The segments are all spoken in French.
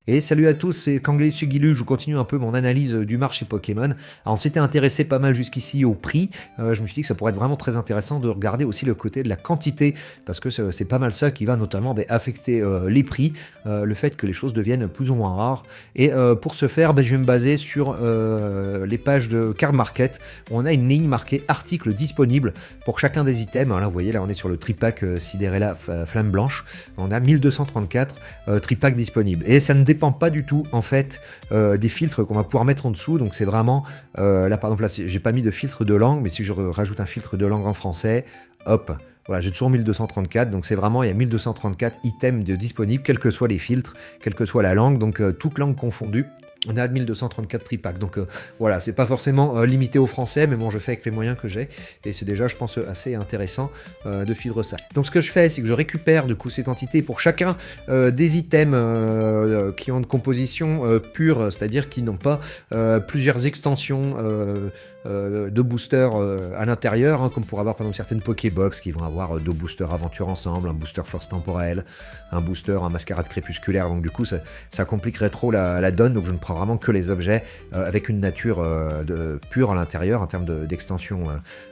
Et salut à tous, c'est Kanglei Sugilu, je continue un peu mon analyse du marché Pokémon. Alors on s'était intéressé pas mal jusqu'ici au prix, je me suis dit que ça pourrait être vraiment très intéressant de regarder aussi le côté de la quantité, parce que c'est pas mal ça qui va notamment affecter les prix, le fait que les choses deviennent plus ou moins rares. Et pour ce faire, je vais me baser sur les pages de Card Market, où on a une ligne marquée articles disponibles pour chacun des items. Là vous voyez, là on est sur le tripack Sidérella Flamme Blanche, on a 1234 tripacks disponibles. Et ça ne dépend pas du tout en fait des filtres qu'on va pouvoir mettre en dessous. Donc c'est vraiment là par exemple, là j'ai pas mis de filtre de langue, mais si je rajoute un filtre de langue en français, hop, voilà, j'ai toujours 1234, donc c'est vraiment, il y a 1234 items disponibles, quels que soient les filtres, quelle que soit la langue, donc toute langue confondue. On a 1234 tripacks, donc voilà, c'est pas forcément limité au français, mais bon, je fais avec les moyens que j'ai, et c'est déjà, je pense, assez intéressant de suivre ça. Donc ce que je fais, c'est que je récupère du coup cette entité pour chacun des items qui ont une composition pure, c'est-à-dire qui n'ont pas plusieurs extensions de boosters à l'intérieur, comme pour avoir par exemple certaines Pokébox qui vont avoir deux boosters aventure ensemble, un booster force temporelle, un booster, un mascarade crépusculaire, donc du coup ça compliquerait trop la donne, donc je ne prends vraiment que les objets avec une nature pure à l'intérieur en termes d'extension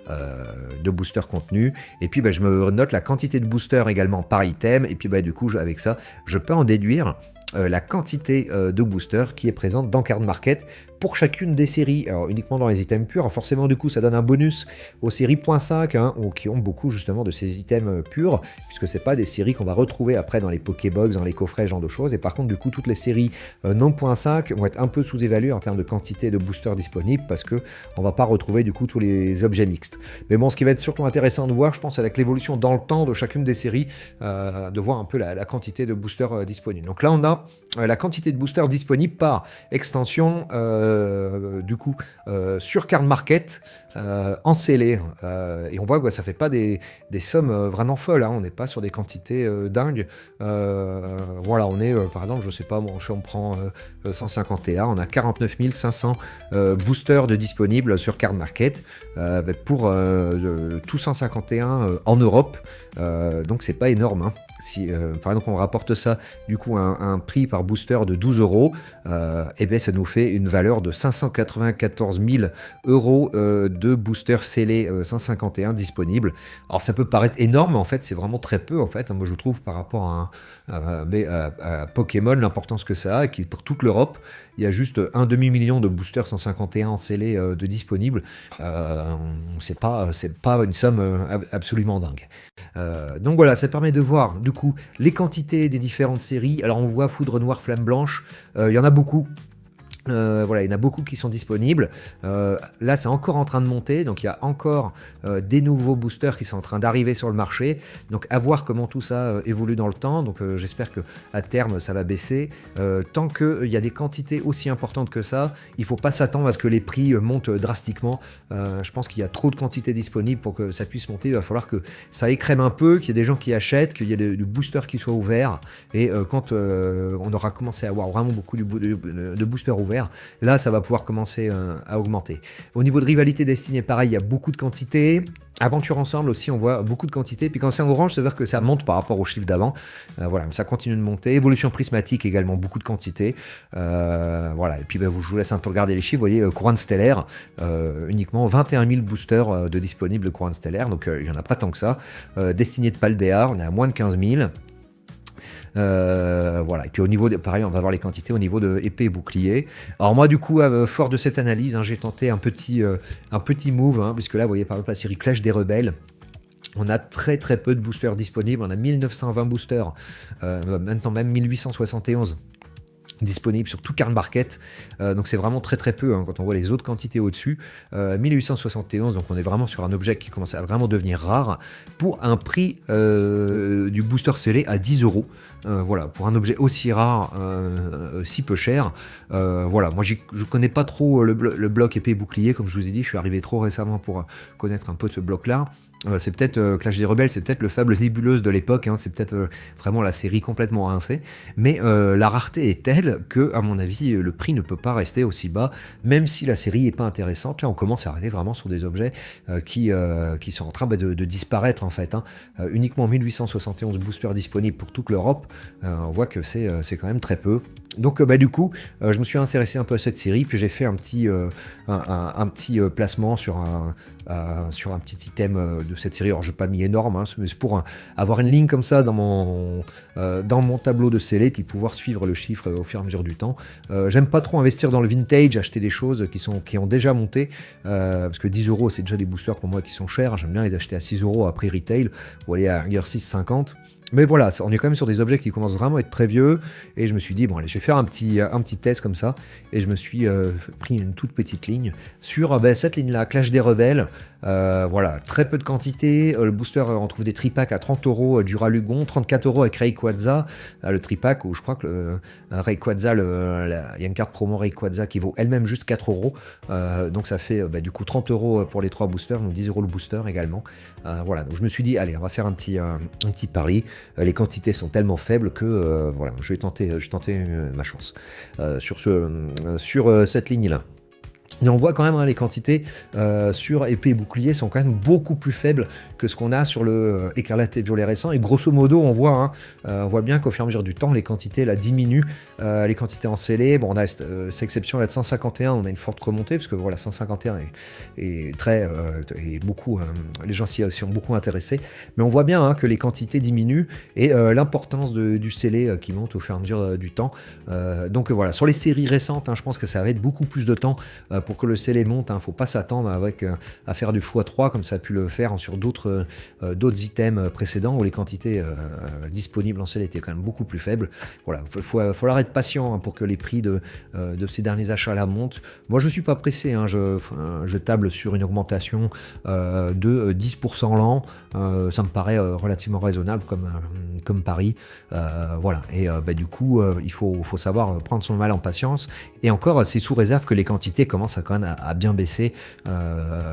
de booster contenu. Et puis je me note la quantité de boosters également par item, et puis du coup avec ça je peux en déduire la quantité de boosters qui est présente dans Card Market pour chacune des séries. Alors uniquement dans les items purs, alors forcément du coup ça donne un bonus aux séries .5 qui ont beaucoup justement de ces items purs, puisque c'est pas des séries qu'on va retrouver après dans les Pokébox, dans les coffrets, ce genre de choses. Et par contre du coup toutes les séries non .5 vont être un peu sous-évaluées en termes de quantité de boosters disponibles, parce que on va pas retrouver du coup tous les objets mixtes. Mais bon, ce qui va être surtout intéressant de voir, je pense, avec l'évolution dans le temps de chacune des séries, de voir un peu la quantité de boosters disponibles. Donc là on a la quantité de boosters disponibles par extension du coup sur Card Market en scellé, et on voit que ça fait pas des sommes vraiment folles, on n'est pas sur des quantités dingues. Voilà, on est par exemple, je sais pas, bon, on prend 151, on a 49 500 boosters de disponibles sur Card Market pour tout 151 en Europe, donc c'est pas énorme. Si par exemple on rapporte ça du coup à un prix par booster de 12 €, et bien ça nous fait une valeur de 594 000 € de boosters scellés 151 disponibles. Alors ça peut paraître énorme, mais en fait c'est vraiment très peu en fait. Moi je trouve par rapport à Pokémon, l'importance que ça a, et qui pour toute l'Europe, il y a juste un demi-million de boosters 151 scellés de disponibles. C'est pas une somme absolument dingue. Donc voilà, ça permet de voir du coup les quantités des différentes séries. Alors on voit Foudre Noire, Flamme Blanche, il y en a beaucoup. Voilà, il y en a beaucoup qui sont disponibles. Là, c'est encore en train de monter, donc il y a encore des nouveaux boosters qui sont en train d'arriver sur le marché. Donc, à voir comment tout ça évolue dans le temps. Donc, j'espère que à terme, ça va baisser. Tant qu'il y a des quantités aussi importantes que ça, il ne faut pas s'attendre à ce que les prix montent drastiquement. Je pense qu'il y a trop de quantités disponibles pour que ça puisse monter. Il va falloir que ça écrème un peu, qu'il y ait des gens qui achètent, qu'il y ait du booster qui soit ouvert. Et quand on aura commencé à avoir vraiment beaucoup de boosters ouverts, là ça va pouvoir commencer à augmenter. Au niveau de rivalité destinée, pareil, il y a beaucoup de quantités. Aventure ensemble aussi, on voit beaucoup de quantités. Puis quand c'est en orange, ça veut dire que ça monte par rapport au chiffre d'avant. Voilà, ça continue de monter. Évolution prismatique également, beaucoup de quantités. Voilà, et puis je vous laisse un peu regarder les chiffres. Vous voyez, couronne stellaire, uniquement 21 000 boosters de disponibles de couronne stellaire. Donc il n'y en a pas tant que ça. Destinée de Paldea, on est à moins de 15 000. Voilà, et puis au niveau pareil, on va voir les quantités au niveau de épée et bouclier. Alors moi du coup, fort de cette analyse, j'ai tenté un petit move, puisque là vous voyez par exemple la série Clash des Rebelles. On a très peu de boosters disponibles, on a 1920 boosters, maintenant même 1871 disponible sur tout Card Market, donc c'est vraiment très peu quand on voit les autres quantités au-dessus. 1871, donc on est vraiment sur un objet qui commence à vraiment devenir rare pour un prix du booster scellé à 10 €. Voilà, pour un objet aussi rare, si peu cher. Voilà, moi je connais pas trop le bloc épée et bouclier, comme je vous ai dit, je suis arrivé trop récemment pour connaître un peu ce bloc là. C'est peut-être Clash des Rebelles, c'est peut-être le fable nébuleuse de l'époque, c'est peut-être vraiment la série complètement rincée, mais la rareté est telle que, à mon avis, le prix ne peut pas rester aussi bas, même si la série est pas intéressante. Là, on commence à arriver vraiment sur des objets qui sont en train de disparaître en fait. Uniquement 1871 boosters disponibles pour toute l'Europe, on voit que c'est quand même très peu. Donc bah, du coup, je me suis intéressé un peu à cette série, puis j'ai fait un petit placement sur un petit item de cette série. Alors je n'ai pas mis énorme, hein, mais c'est pour avoir une ligne comme ça dans mon tableau de scellé, puis pouvoir suivre le chiffre au fur et à mesure du temps. J'aime pas trop investir dans le vintage, acheter des choses qui ont déjà monté, parce que 10 euros c'est déjà des boosters pour moi qui sont chers. J'aime bien les acheter à 6 euros à prix retail, ou aller à 1,650 €. Mais voilà, on est quand même sur des objets qui commencent vraiment à être très vieux, et je me suis dit, bon allez, je vais faire un petit test comme ça, et je me suis pris une toute petite ligne sur cette ligne-là, Clash des Rebelles. Voilà, très peu de quantité. Le booster, on trouve des tripacks à 30 € du Ralugon, 34 € avec Rayquaza, le tripack, où je crois que Rayquaza, il y a une carte promo Rayquaza qui vaut elle-même juste 4 €. Donc ça fait du coup 30 € pour les 3 boosters, donc 10 € le booster également. Voilà, donc je me suis dit, allez, on va faire un petit pari. Les quantités sont tellement faibles que voilà, je vais tenter ma chance sur cette ligne-là. Et on voit quand même les quantités sur épée et bouclier sont quand même beaucoup plus faibles que ce qu'on a sur le écarlate et violet récent. Et grosso modo, on voit bien qu'au fur et à mesure du temps, les quantités là, diminuent. Les quantités en scellé, bon, on a cette exception là de 151, on a une forte remontée, parce que voilà, 151 est très. Et beaucoup, les gens s'y ont beaucoup intéressés. Mais on voit bien que les quantités diminuent, et l'importance du scellé qui monte au fur et à mesure du temps. Donc voilà, sur les séries récentes, je pense que ça va être beaucoup plus de temps pour que le scellé monte. Faut pas s'attendre à faire du x3 comme ça a pu le faire sur d'autres items précédents où les quantités disponibles en scellé étaient quand même beaucoup plus faibles. Voilà, faut être patient pour que les prix de ces derniers achats là montent. Moi je suis pas pressé, je table sur une augmentation de 10% l'an. Ça me paraît relativement raisonnable comme pari. Voilà, et du coup il faut savoir prendre son mal en patience, et encore c'est sous réserve que les quantités commencent quand même à bien baisser.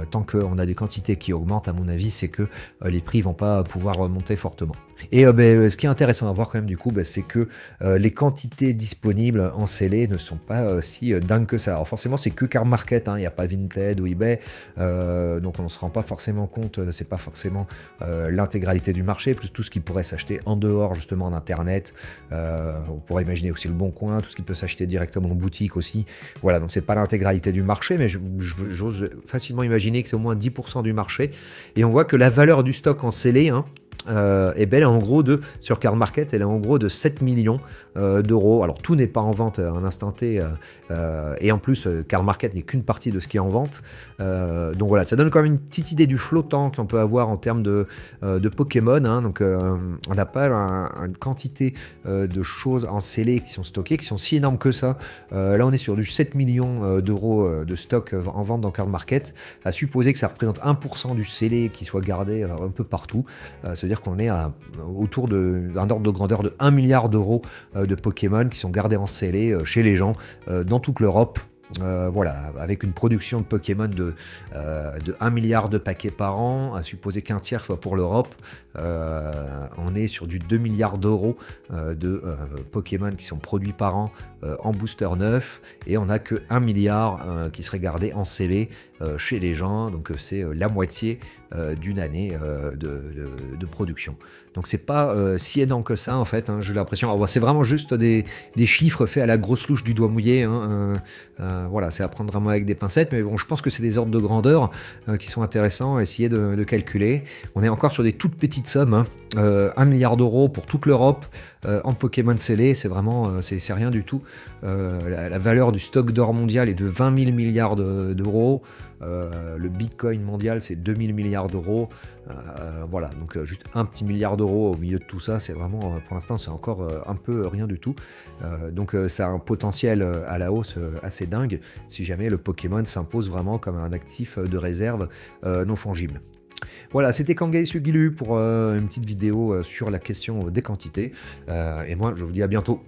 Tant qu'on a des quantités qui augmentent, à mon avis, c'est que les prix vont pas pouvoir monter fortement. Et ce qui est intéressant à voir quand même du coup, c'est que les quantités disponibles en scellé ne sont pas si dingues que ça. Alors forcément, c'est que Card Market, il n'y a pas Vinted ou eBay, donc on ne se rend pas forcément compte, c'est pas forcément l'intégralité du marché, plus tout ce qui pourrait s'acheter en dehors justement d'internet. On pourrait imaginer aussi le Bon Coin, tout ce qui peut s'acheter directement en boutique aussi. Voilà, donc c'est pas l'intégralité du marché, mais j'ose facilement imaginer que c'est au moins 10% du marché. Et on voit que la valeur du stock en scellé, et ben, elle est en gros sur Card Market, elle est en gros de 7 millions d'euros. Alors tout n'est pas en vente à un instant T, et en plus Card Market n'est qu'une partie de ce qui est en vente. Donc voilà, ça donne quand même une petite idée du flottant qu'on peut avoir en termes de Pokémon. Donc on n'a pas une quantité de choses en scellé qui sont stockées, qui sont si énormes que ça. Là on est sur du 7 millions d'euros de stock en vente dans Card Market, à supposer que ça représente 1% du scellé qui soit gardé un peu partout. Ça veut dire qu'on est autour d'un ordre de grandeur de 1 milliard d'euros de Pokémon qui sont gardés en scellé chez les gens dans toute l'Europe. Voilà, avec une production de Pokémon de 1 milliard de paquets par an, à supposer qu'un tiers soit pour l'Europe, on est sur du 2 milliards d'euros de Pokémon qui sont produits par an en booster neuf, et on n'a que 1 milliard qui serait gardé en scellé chez les gens, donc c'est la moitié d'une année de production. Donc c'est pas si énorme que ça en fait, j'ai l'impression. Alors, c'est vraiment juste des chiffres faits à la grosse louche du doigt mouillé. Voilà, c'est à prendre vraiment avec des pincettes, mais bon, je pense que c'est des ordres de grandeur qui sont intéressants à essayer de calculer. On est encore sur des toutes petites sommes, 1 milliard d'euros pour toute l'Europe en Pokémon scellé, c'est vraiment c'est rien du tout. La valeur du stock d'or mondial est de 20 000 milliards d'euros. Le Bitcoin mondial, c'est 2000 milliards d'euros. Voilà, donc juste un petit milliard d'euros au milieu de tout ça, c'est vraiment, pour l'instant, c'est encore un peu rien du tout. Donc ça a un potentiel à la hausse assez dingue si jamais le Pokémon s'impose vraiment comme un actif de réserve non fongible. Voilà, c'était Kangay Sugilu pour une petite vidéo sur la question des quantités. Et moi, je vous dis à bientôt.